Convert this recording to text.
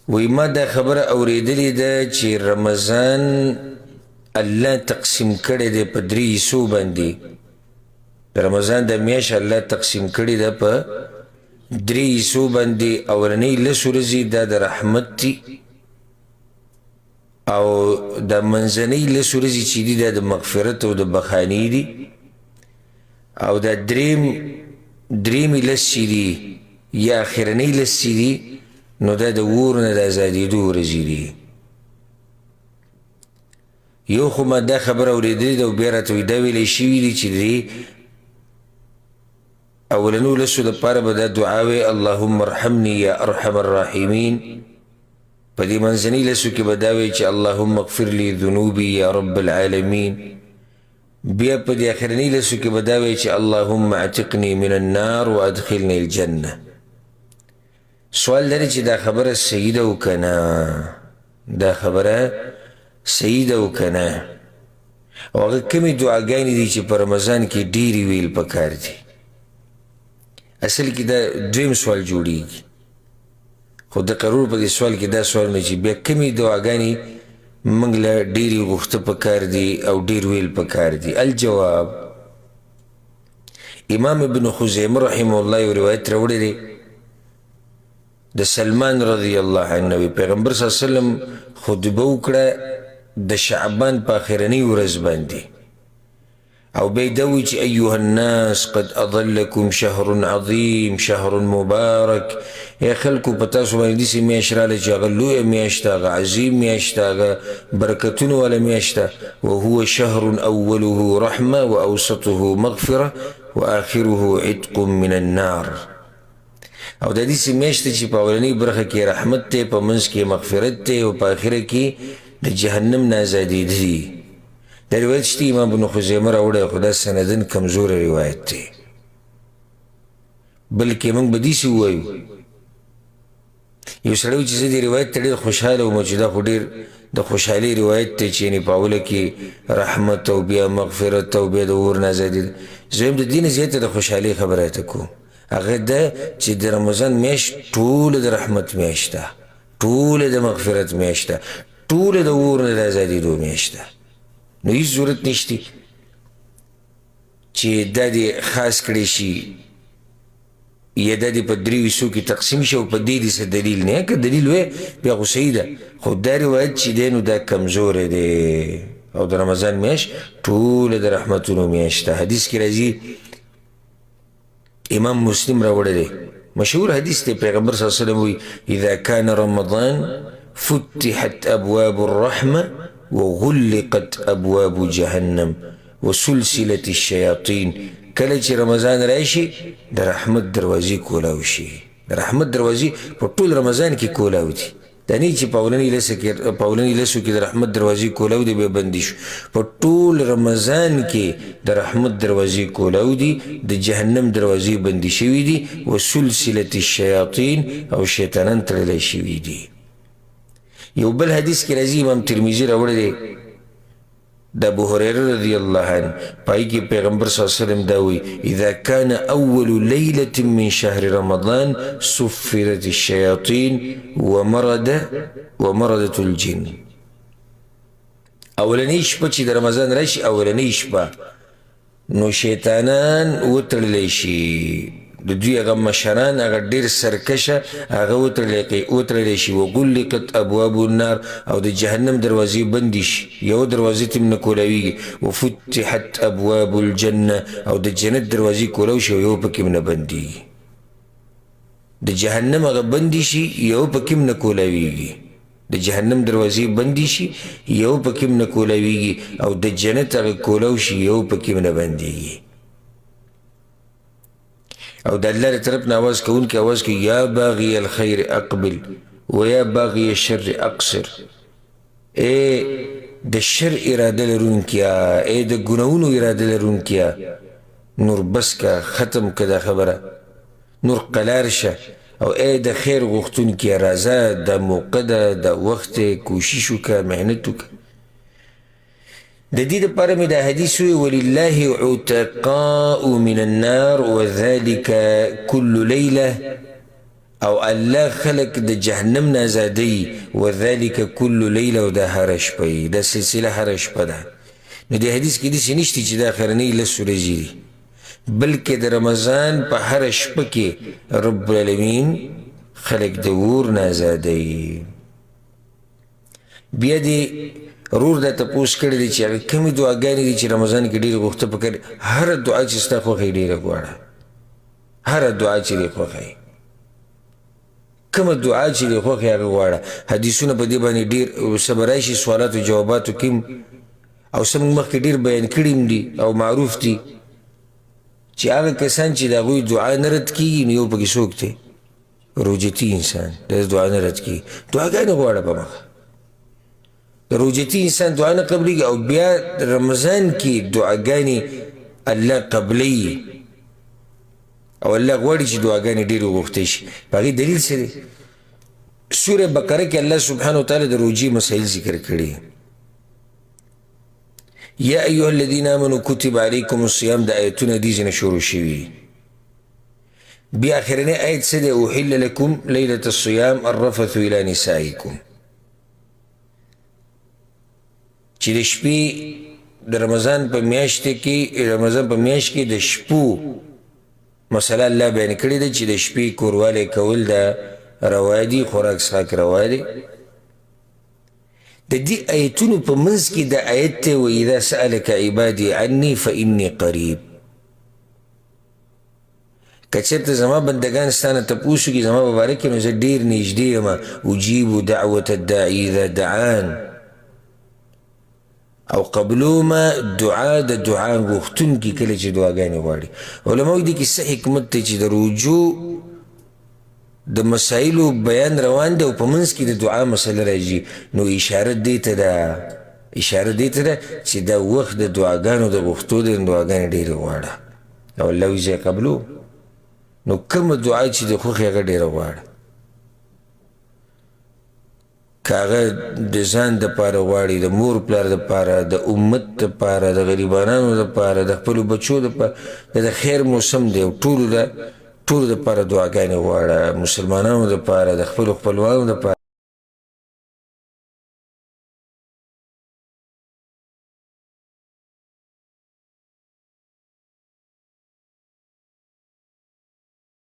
وی ما دا خبر اوریدلی ده چی رمضان اللہ تقسیم کرده ده پا 3 حصو باندی. رمضان دا میاش اللہ تقسیم کرده ده پا 3 حصو باندی. اولنی لسو رزی دا دا رحمت تی، او دا منزنی لسو رزی چی دی دا دا مغفرت و دا بخانی دی، او دا دریمی لسی دی یا آخرنی لسی دی نو دا دا ورن دا ازادی دو رزی دی. یو خو ما دا خبر اوریدلی دا و بیراتوی دا ویلی شوی دی چی دی اولنو لسو دا پارا بدا دعاوی اللهم ارحمنی یا ارحم الراحمین. پا دی منزنی لسو کی بداوی چی اللهم اغفر لی ذنوبی یا رب العالمین. بیا پا دی آخرنی لسو کی بداوی چی اللهم اعتقنی من النار و ادخلنی الجنة. سوال داری چی دا خبر سیده و کنا، دا خبر سیده و کنا، او اگر کمی دعاگانی دی چی پا رمضان کی دیری ویل پکار دی. اصل کی دا دویم سوال جوڑی گی، خود دا قرور پا دی سوال کی دا سوال نچی بیا کمی دعاگانی منگلا دیری غخت پکار دی او دیر ویل پکار دی. الجواب امام ابن خزیم رحمه اللہ روایت روڑی دی دا سلمان رضی اللہ عنہ پیغمبر صلی اللہ علیہ وسلم خطبه وکړه د شعبان په آخرنی ورځ باندې، او بیدوی چی ایوها الناس قد اضلکم شهر عظیم شهر مبارک. ای خلکو پتاسو باندې دیسی میاشت راله چی اغا لوی میاشت اغا عظیم میاشت اغا برکتون والا میاشت، وهو شهر اوله رحمه و اوسطه مغفره و آخره عتق من النار. او دا دیسی میاشت چی پا اولنی برخه کی رحمت تے، پا منز کی مغفرت تے، و پا آخره کی دا جہنم نازادی دی. دا روایت شتی امام بن خزیمه راوڑه خدا سندن کمزور روایت تے، بلکہ منگ بدیسی ہوئیو یو سڑیو چیزی دی روایت تے دیر خوشحال و موجوده خو دیر دا خوشحالی روایت تے چینی پاوله کی رحمت و بیا مغفرت و بیا دا ور نازادی دی. زویم دا دین زیادت دا خوشحالی خبرات کو اگر دا چی دا رمضان میش طول دا رحمت میشتا، طول دا مغفرت میشتا، طول دا ور نازادی دو میشتا. نو هیچ ضرورت نشتی چی دا دی خاص کریشی یا دا دی پا 3 حصو کی تقسیم شو پا دیلی سا دلیل نیا که دلیل وی بیا خو صحیح دا خود دا روایت چی دینو دا کمزور دی. او دا رمضان میش طول دا رحمتونو میشتا. حدیث کی رازی امام مسلم راوڑه دی، مشهور حدیث دی، پیغمبر صلی اللہ علیہ وسلم وی اذا کان رمضان فتحت ابواب الرحمة وغلقت ابواب جهنم وسلسلت الشیاطین. کله چې رمضان راشي د رحمت دروازې کولاو شي، د رحمت دروازې په ټول رمضان کې کولاو دي. دا نه چې په اولنی لسو کې د رحمت دروازې کولاو دي بیا بندي شو، په ټول رمضان کې د رحمت دروازې کولاو دي، د جهنم دروازې بندي شوي دي. وسلسلت الشیاطین او شیطانان تړلی شوي دي. یو بل حدیث کی رضی امام ترمیزی راوڑ دے دا ابو حریر رضی اللہ عنہ پائی کی پیغمبر صلی اللہ علیہ وسلم داوی اذا کان اول لیلت من شهر رمضان سفرت الشیاطین ومردت الجن. اولنیش پا چی در رمضان راشی اولنیش پا نو شیطانان وطرلیشی د دوی اغا مشران اغا دیر سرکشه اغا وطرلیشی وغلقت ابواب النار او د جهنم دروازی بندیش یو دروازی تم نکولاویگی وفتحت ابواب الجنة او د جنت دروازی کولاوشی یو پکم نبندی د جهنم اغا بندیشی یو پکم نکولاویگی د جهنم دروازی بندیشی یو پکم نکولاویگی او د جنت اغا کولاوشی یو پکم نبندیگی. او دا اللہ طرف ناواز کون کی آواز کی یا باغی الخیر اقبل و یا باغی الشر اقصر. اے دا شر اراده لرون کیا، اے دا گناونو اراده لرون کیا، نور بس کا ختم کدا خبره، نور قلار شا. او اے دا خیر غختون کیا رازا دا موقع دا وقت کوششو کا محنتو کا. دا دید پارا میں دا حدیث ہوئی وَلِلَّهِ عُتَقَاءُ مِنَ النَّارِ وَذَلِكَ كُلُّ لَيْلَةِ او الله خلق د جهنم نه ازادوي وذلک کل لیله او دا هره شپه دا سلسله هره شپه ده نو دې حدیث کې داسې نشته چې دا اخرنۍ 10 ورځې دي بلکې د رمضان په هره شپه کې رب العالمین خلق د اور نه ازادوي بیا دې رور دا تپوس کړی دی چې هغه کمې دعاګانې دي چې رمضان کې ډېرې غوښته پکار هره دعا چې ستا خوښه یې ډېره غواړه هره دعا چې دې خوښه یې کومه دعا چې دې خوښه یې هغه غواړه حدیثونه په دې باندې ډېر سبا راشي سوالاتو جواباتو کې او څه موږ مخکې ډېر بیان کړي هم دي او معروف دي چې هغه کسان چې د هغوی دعا نه رد کېږي نو یو پکې څوک دی روجتي انسان د دعا نه رد کېږي دعاګانې غواړه په مخه د روجتي انسان دعا نه قبلېږي او بیا رمضان کې دعاګانې الله قبلوي او الله غواړي چې دعاګانې ډېرې وغوښتې شي په هغې دلیل څه دی سوره بقره کې الله سبحانه وتعالی د روجې مسایل ذکر کړي یا ایها الذین آمنوا کتب علیکم الصیام د آیتونه دې ځینې شروع شوي بیا آخرنی آیت څه دی احل لکم لیلة الصیام الرفث الی نسائکم چې د شپې د رمضان په میاشت کې د شپو مسله الله بیان کړې ده چې د شپې کوروالی کول د روا دي خوراک څښاک روا دی د دې آیتونو په منځ کې د آیت دی واذا سألک عبادي عني فإني قریب که چېرته زما بندګان ستا نه تپوس وکړي زما په باره کې نو زه ډېر نږدې یم اجیب دعوة الداعي اذا دعان او قبلوما دعا د دعا غوښتونکي کله چې دعاګانې غواړي علماء دي کې څه حکمت دی چې د رجوع د مسایلو بیان روان دی او په منځ کې د دعا مسله راځي نو اشاره دې ته ده چې دا وخت د دعاګانو د غوښتو دی دعاګانې ډېرې غواړه او الله وایي زه قبلو نو کومه دعا چې د خوښې هغه ډېره غواړه که هغه د ځان دپاره غواړي د مور پلار دپاره د امت دپاره د غریبانانو دپاره د خپلو بچو دپاره د خیر موسم دی او ټولو دپاره دعاګانې غواړه مسلمانانو دپاره د خپلو خپلوانو دپاره